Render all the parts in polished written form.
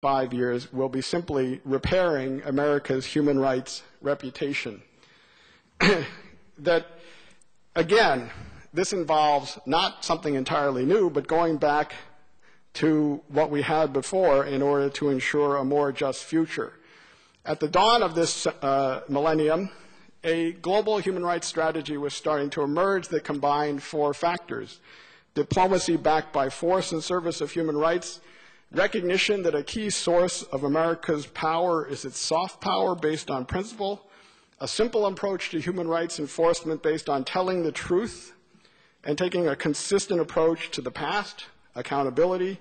5 years will be simply repairing America's human rights reputation. That, again, this involves not something entirely new, but going back to what we had before in order to ensure a more just future. At the dawn of this millennium, a global human rights strategy was starting to emerge that combined 4 factors: diplomacy backed by force in service of human rights, recognition that a key source of America's power is its soft power based on principle, a simple approach to human rights enforcement based on telling the truth and taking a consistent approach to the past, accountability,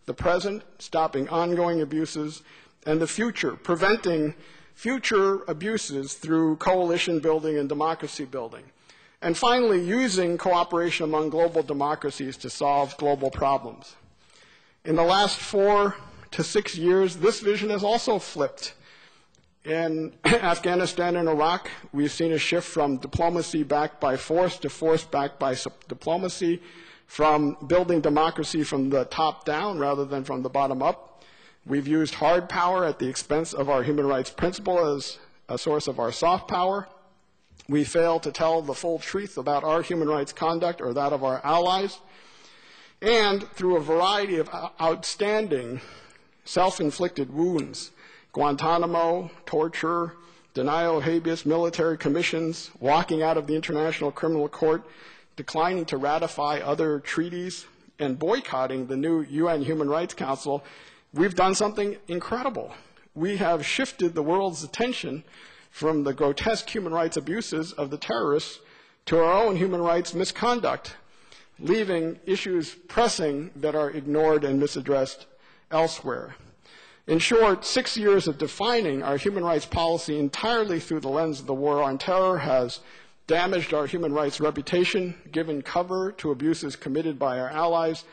the present, stopping ongoing abuses, and the future, preventing future abuses through coalition building and democracy building. And finally, using cooperation among global democracies to solve global problems. In the last 4 to 6 years, this vision has also flipped. In Afghanistan and Iraq, we've seen a shift from diplomacy backed by force to force backed by diplomacy, from building democracy from the top down rather than from the bottom up. We've used hard power at the expense of our human rights principle as a source of our soft power. We fail to tell the full truth about our human rights conduct or that of our allies. And through a variety of outstanding self-inflicted wounds, Guantanamo, torture, denial of habeas, military commissions, walking out of the International Criminal Court, declining to ratify other treaties, and boycotting the new UN Human Rights Council, we've done something incredible. We have shifted the world's attention from the grotesque human rights abuses of the terrorists to our own human rights misconduct, leaving issues pressing that are ignored and misaddressed elsewhere. In short, 6 years of defining our human rights policy entirely through the lens of the war on terror has damaged our human rights reputation, given cover to abuses committed by our allies,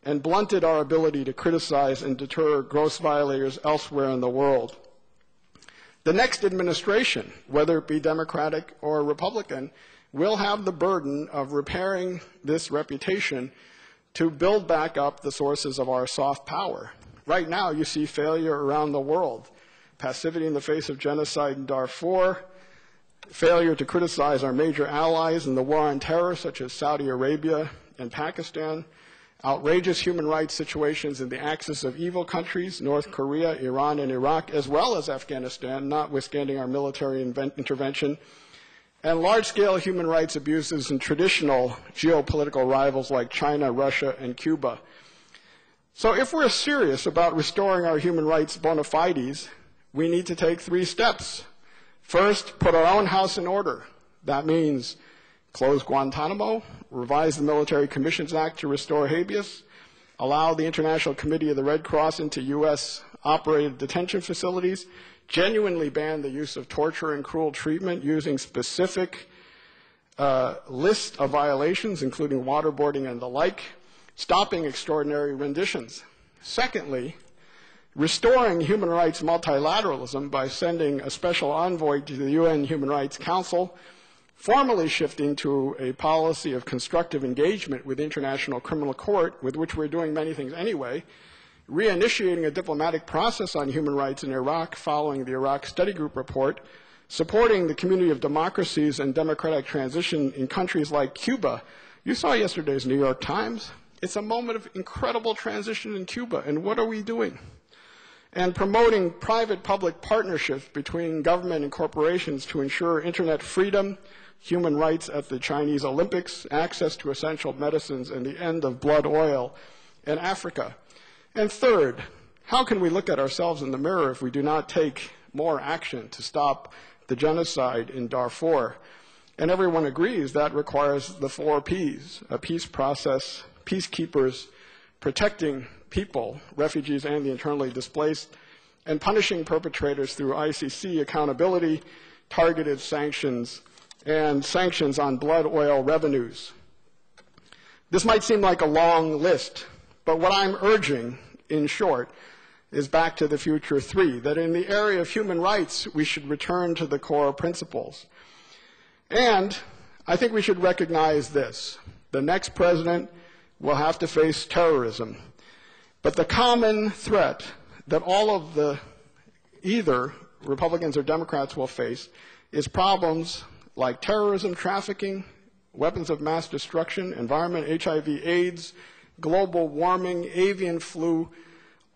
and blunted our ability to criticize and deter gross violators elsewhere in the world. The next administration, whether it be Democratic or Republican, will have the burden of repairing this reputation to build back up the sources of our soft power. Right now, you see failure around the world. Passivity in the face of genocide in Darfur, failure to criticize our major allies in the war on terror, such as Saudi Arabia and Pakistan, outrageous human rights situations in the axis of evil countries, North Korea, Iran, and Iraq, as well as Afghanistan, notwithstanding our military intervention, and large-scale human rights abuses in traditional geopolitical rivals like China, Russia, and Cuba. So if we're serious about restoring our human rights bona fides, we need to take 3 steps. First, put our own house in order. That means close Guantanamo, revise the Military Commissions Act to restore habeas, allow the International Committee of the Red Cross into U.S.-operated detention facilities, genuinely ban the use of torture and cruel treatment using specific lists of violations, including waterboarding and the like, stopping extraordinary renditions. Secondly, restoring human rights multilateralism by sending a special envoy to the UN Human Rights Council, formally shifting to a policy of constructive engagement with the International Criminal Court, with which we're doing many things anyway, reinitiating a diplomatic process on human rights in Iraq following the Iraq Study Group report, supporting the community of democracies and democratic transition in countries like Cuba. You saw yesterday's New York Times. It's a moment of incredible transition in Cuba, and what are we doing? And promoting private-public partnerships between government and corporations to ensure internet freedom, human rights at the Chinese Olympics, access to essential medicines, and the end of blood oil in Africa. And third, how can we look at ourselves in the mirror if we do not take more action to stop the genocide in Darfur? And everyone agrees that requires the 4 Ps, a peace process, peacekeepers, protecting people, refugees and the internally displaced, and punishing perpetrators through ICC accountability, targeted sanctions, and sanctions on blood oil revenues. This might seem like a long list, but what I'm urging, in short, is back to the future 3, that in the area of human rights, we should return to the core principles. And I think we should recognize this. The next president will have to face terrorism. But the common threat that all of the either Republicans or Democrats will face is problems like terrorism, trafficking, weapons of mass destruction, environment, HIV, AIDS, global warming, avian flu.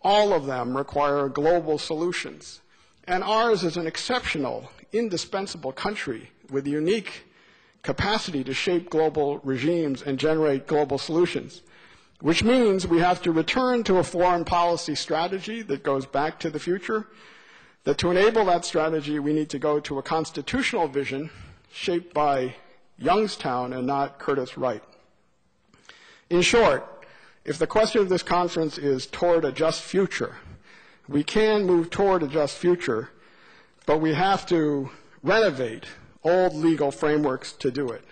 All of them require global solutions. And ours is an exceptional, indispensable country with unique capacity to shape global regimes and generate global solutions, which means we have to return to a foreign policy strategy that goes back to the future, that to enable that strategy, we need to go to a constitutional vision shaped by Youngstown and not Curtis Wright. In short, if the question of this conference is toward a just future, we can move toward a just future, but we have to renovate old legal frameworks to do it.